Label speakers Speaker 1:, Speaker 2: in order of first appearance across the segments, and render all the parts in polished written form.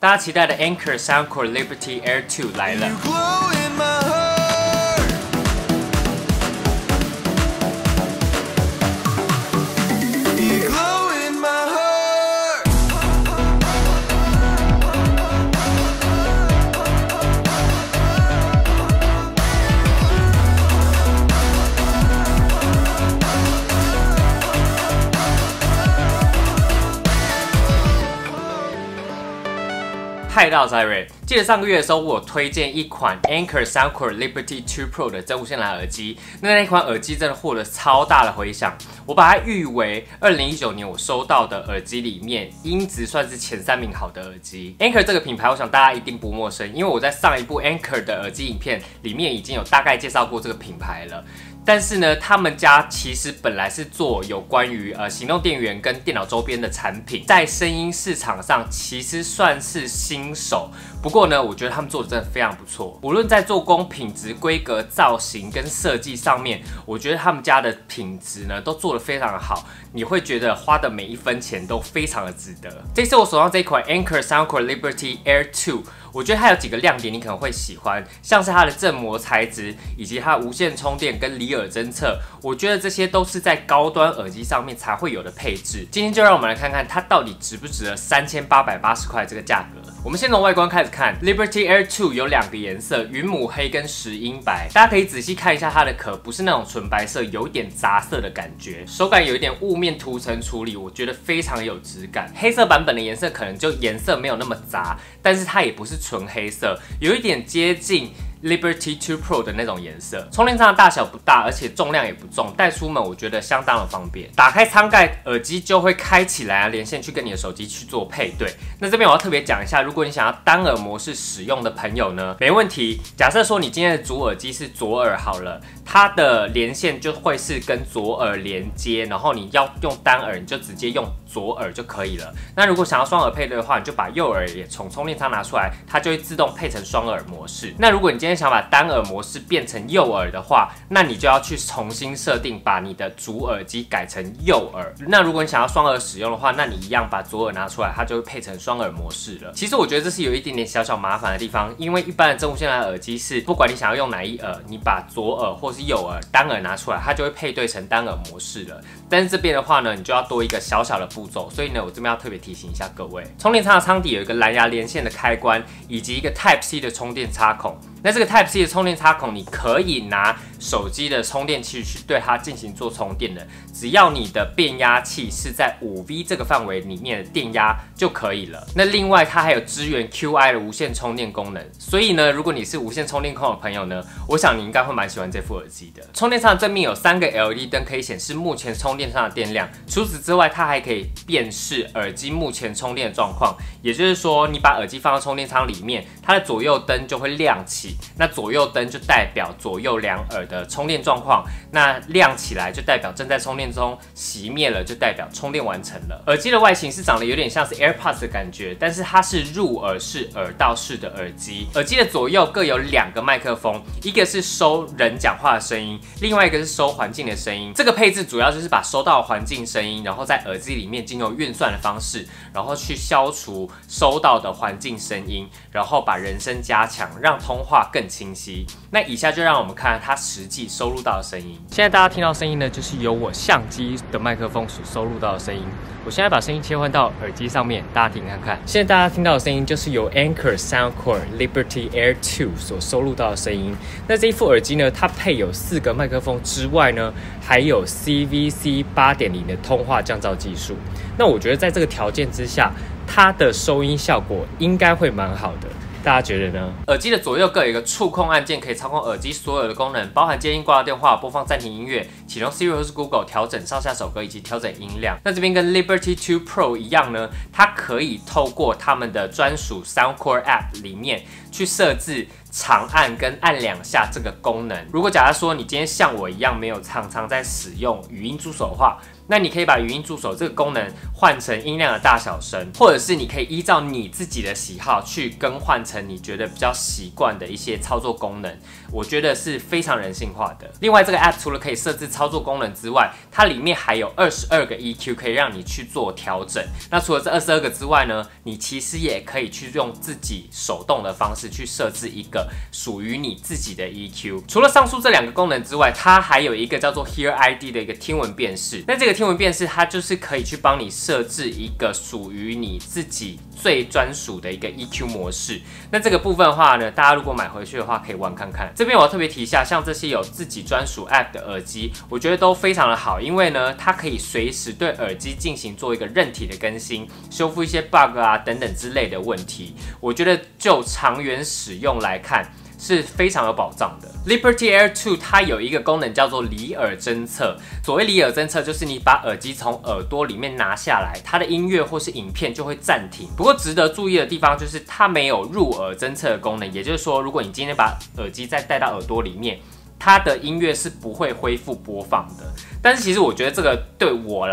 Speaker 1: 大家期待的 Anker Soundcore Liberty Air 2来了。嗨，大家好，我是艾瑞。记得上个月的时候，我有推荐一款 Anker Soundcore Liberty 2 Pro 的真无线蓝耳机。那款耳机真的获得超大的回响，我把它誉为2019年我收到的耳机里面音质算是前3名好的耳机。Anker 这个品牌，我想大家一定不陌生，因为我在上一部 Anker 的耳机影片里面已经有大概介绍过这个品牌了。但是呢，他们家其实本来是做有关于行动电源跟电脑周边的产品，在声音市场上其实算是新手。不过呢，我觉得他们做的真的非常不错，无论在做工、品质、规格、造型跟设计上面，我觉得他们家的品质呢都做得非常的好，你会觉得花的每一分钱都非常的值得。这次我手上这一款 Anker Soundcore Liberty Air 2。我觉得它有几个亮点，你可能会喜欢，像是它的振膜材质，以及它的无线充电跟离耳侦测，我觉得这些都是在高端耳机上面才会有的配置。今天就让我们来看看它到底值不值得3880块这个价格。我们先从外观开始看 ，Liberty Air 2有2个颜色，云母黑跟石英白，大家可以仔细看一下它的壳，不是那种纯白色，有一点杂色的感觉，手感有一点雾面涂层处理，我觉得非常有质感。黑色版本的颜色可能就颜色没有那么杂，但是它也不是纯黑色，有一点接近Liberty 2 Pro 的那种颜色。充电仓的大小不大，而且重量也不重，带出门我觉得相当的方便。打开舱盖，耳机就会开起来啊，连线去跟你的手机去做配对。那这边我要特别讲一下，如果你想要单耳模式使用的朋友呢，没问题。假设说你今天的主耳机是左耳好了，它的连线就会是跟左耳连接，然后你要用单耳，你就直接用左耳就可以了。那如果想要双耳配对的话，你就把右耳也从充电仓拿出来，它就会自动配成双耳模式。那如果你今天想把单耳模式变成右耳的话，那你就要去重新设定，把你的主耳机改成右耳。那如果你想要双耳使用的话，那你一样把左耳拿出来，它就会配成双耳模式了。其实我觉得这是有一点点小小麻烦的地方，因为一般的真无线蓝耳机是，不管你想要用哪一耳，你把左耳或是右耳单耳拿出来，它就会配对成单耳模式了。但是这边的话呢，你就要多一个小小的步骤，所以呢，我这边要特别提醒一下各位，充电仓的舱底有一个蓝牙连线的开关，以及一个 Type C 的充电插孔。那这个 Type C 的充电插孔，你可以拿手机的充电器去对它进行做充电的，只要你的变压器是在5V 这个范围里面的电压就可以了。那另外它还有支援 QI 的无线充电功能，所以呢，如果你是无线充电控的朋友呢，我想你应该会蛮喜欢这副耳机的。充电仓的正面有3个 LED 灯可以显示目前充电上的电量，除此之外，它还可以辨识耳机目前充电的状况，也就是说，你把耳机放到充电仓里面，它的左右灯就会亮起。那左右灯就代表左右2耳的充电状况，那亮起来就代表正在充电中，熄灭了就代表充电完成了。耳机的外形是长得有点像是 AirPods 的感觉，但是它是入耳式、耳道式的耳机。耳机的左右各有2个麦克风，一个是收人讲话的声音，另外一个是收环境的声音。这个配置主要就是把收到的环境声音，然后在耳机里面经由运算的方式，然后去消除收到的环境声音，然后把人声加强，让通话更清晰。那以下就让我们看它实际收录到的声音。现在大家听到声音呢，就是由我相机的麦克风所收录到的声音。我现在把声音切换到耳机上面，大家听看看。现在大家听到的声音就是由 Anker Soundcore Liberty Air 2所收录到的声音。那这一副耳机呢，它配有4个麦克风之外呢，还有 CVC 8.0的通话降噪技术。那我觉得在这个条件之下，它的收音效果应该会蛮好的。大家觉得呢？耳机的左右各有一个触控按键，可以操控耳机所有的功能，包含接音、挂电话、播放、暂停音乐、启动 Siri 或是 Google、调整上下手格以及调整音量。那这边跟 Liberty 2 Pro 一样呢，它可以透过他们的专属 Soundcore App 里面去设置长按跟按2下这个功能。如果假如说你今天像我一样没有常常在使用语音助手的话，那你可以把语音助手这个功能换成音量的大小声，或者是你可以依照你自己的喜好去更换成你觉得比较习惯的一些操作功能，我觉得是非常人性化的。另外，这个 App 除了可以设置操作功能之外，它里面还有22个 EQ 可以让你去做调整。那除了这22个之外呢，你其实也可以去用自己手动的方式去设置一个属于你自己的 EQ。除了上述这2个功能之外，它还有一个叫做 Hear ID 的一个听闻辨识。那这个听闻辨识，它就是可以去帮你设置一个属于你自己最专属的一个 EQ 模式。那这个部分的话呢，大家如果买回去的话，可以玩看看。这边我要特别提一下，像这些有自己专属 App 的耳机，我觉得都非常的好，因为呢，它可以随时对耳机进行做一个韧体的更新，修复一些 bug 啊等等之类的问题。我觉得就长远使用来看，是非常有保障的。Liberty Air 2它有一个功能叫做离耳侦测。所谓离耳侦测，就是你把耳机从耳朵里面拿下来，它的音乐或是影片就会暂停。不过值得注意的地方就是它没有入耳侦测的功能，也就是说，如果你今天把耳机再带到耳朵里面，它的音乐是不会恢复播放的。但是其实我觉得这个对我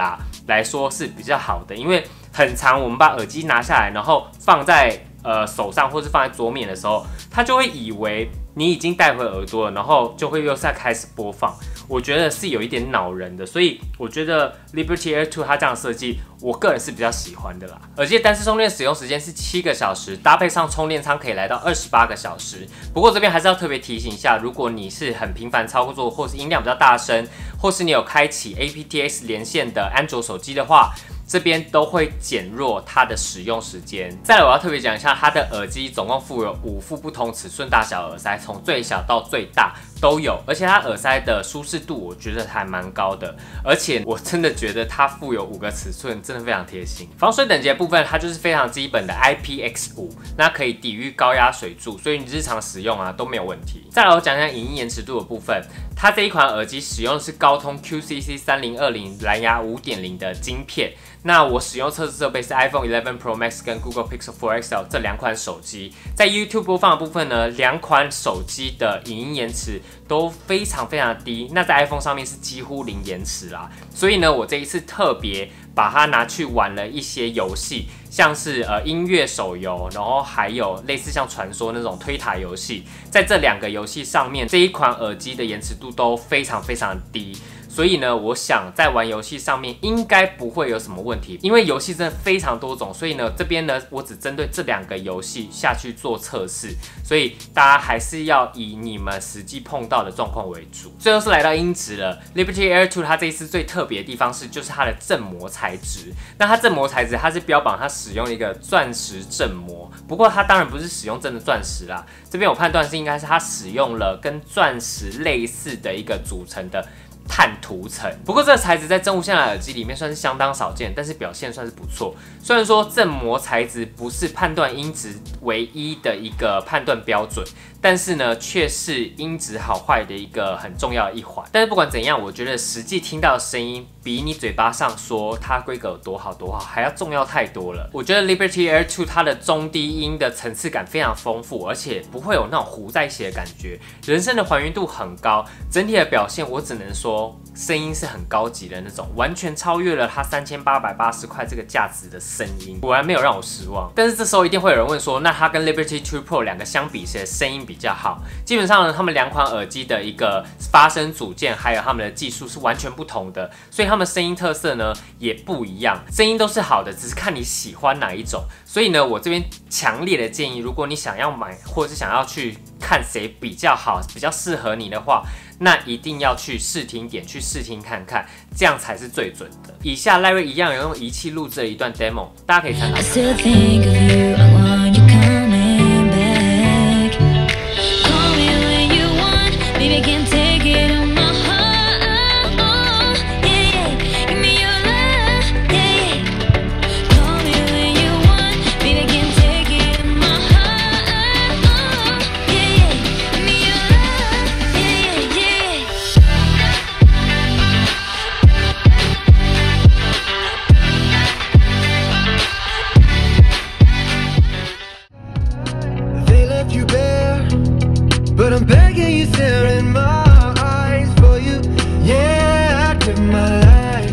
Speaker 1: 来说是比较好的，因为很常我们把耳机拿下来，然后放在手上或是放在桌面的时候，它就会以为你已经带回耳朵了，然后就会又再开始播放。我觉得是有一点恼人的，所以我觉得 Liberty Air 2它这样的设计，我个人是比较喜欢的啦。耳机的单次充电使用时间是7个小时，搭配上充电仓可以来到28个小时。不过这边还是要特别提醒一下，如果你是很频繁操作，或是音量比较大声，或是你有开启 aptX 连线的安卓手机的话，这边都会减弱它的使用时间。再来，我要特别讲一下，它的耳机总共附有5副不同尺寸大小耳塞，从最小到最大都有，而且它耳塞的舒适度我觉得还蛮高的，而且我真的觉得它附有5个尺寸，真的非常贴心。防水等级的部分，它就是非常基本的 IPX5，那可以抵御高压水柱，所以你日常使用都没有问题。再来，我讲讲影音延迟度的部分，它这一款耳机使用的是高通 QCC3020 蓝牙 5.0 的晶片。那我使用测试设备是 iPhone 11 Pro Max 跟 Google Pixel 4 XL 这2款手机。在 YouTube 播放的部分呢，2款手机的影音延迟都非常非常的低。那在 iPhone 上面是几乎零延迟啦。所以呢，我这一次特别把它拿去玩了一些游戏，像是音乐手游，然后还有类似像传说那种推塔游戏。在这2个游戏上面，这一款耳机的延迟度都非常非常的低。所以呢，我想在玩游戏上面应该不会有什么问题，因为游戏真的非常多种，所以呢，这边呢我只针对这2个游戏下去做测试，所以大家还是要以你们实际碰到的状况为主。最后是来到音质了 ，Liberty Air 2它这一次最特别的地方就是它的振膜材质。那它振膜材质它是标榜它使用一个钻石振膜，不过它当然不是使用真的钻石啦，这边我判断是应该是它使用了跟钻石类似的一个组成的碳涂层。不过这个材质在真无线蓝牙耳机里面算是相当少见，但是表现算是不错。虽然说振膜材质不是判断音质唯一的一个判断标准，但是呢，却是音质好坏的一个很重要的一环。但是不管怎样，我觉得实际听到的声音比你嘴巴上说它规格有多好多好还要重要太多了。我觉得 Liberty Air 2它的中低音的层次感非常丰富，而且不会有那种糊在一起的感觉，人声的还原度很高，整体的表现我只能说声音是很高级的那种，完全超越了它3880块这个价值的声音，果然没有让我失望。但是这时候一定会有人问说，那它跟 Liberty 2 Pro 2个相比，谁的声音比较好？基本上呢，他们2款耳机的一个发声组件还有他们的技术是完全不同的，所以他们声音特色呢也不一样，声音都是好的，只是看你喜欢哪一种。所以呢，我这边强烈的建议，如果你想要买或是想要去看谁比较好，比较适合你的话，那一定要去试听点去试听看看，这样才是最准的。以下赖瑞一样有用仪器录制了一段 demo， 大家可以参考。
Speaker 2: but I'm begging you, stare in my eyes for you. Yeah, I give my life.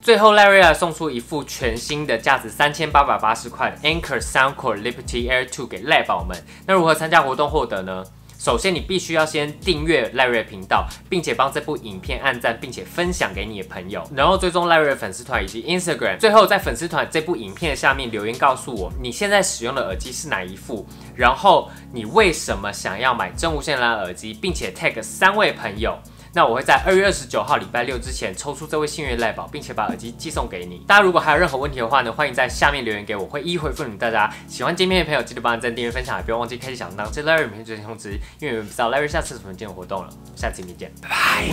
Speaker 1: 最后 Larry 送出一副全新的价值3880块的 Anker Soundcore Liberty Air 2给赖宝们。那如何参加活动获得呢？首先，你必须要先订阅 Larry 频道，并且帮这部影片按赞，并且分享给你的朋友，然后追踪 Larry 粉丝团以及 Instagram。最后，在粉丝团这部影片下面留言告诉我你现在使用的耳机是哪一副，然后你为什么想要买真无线蓝耳机，并且 tag 3位朋友。那我会在2月29号礼拜六之前抽出这位幸运赖宝，并且把耳机寄送给你。大家如果还有任何问题的话呢，欢迎在下面留言给我，会一一回复你们大家。喜欢见面的朋友记得帮按赞、订阅、分享，也不要忘记开启小铃铛，这 Larry 每天最新通知，因为你们不知道 Larry 下次什么节目活动了。下次影片见，拜拜。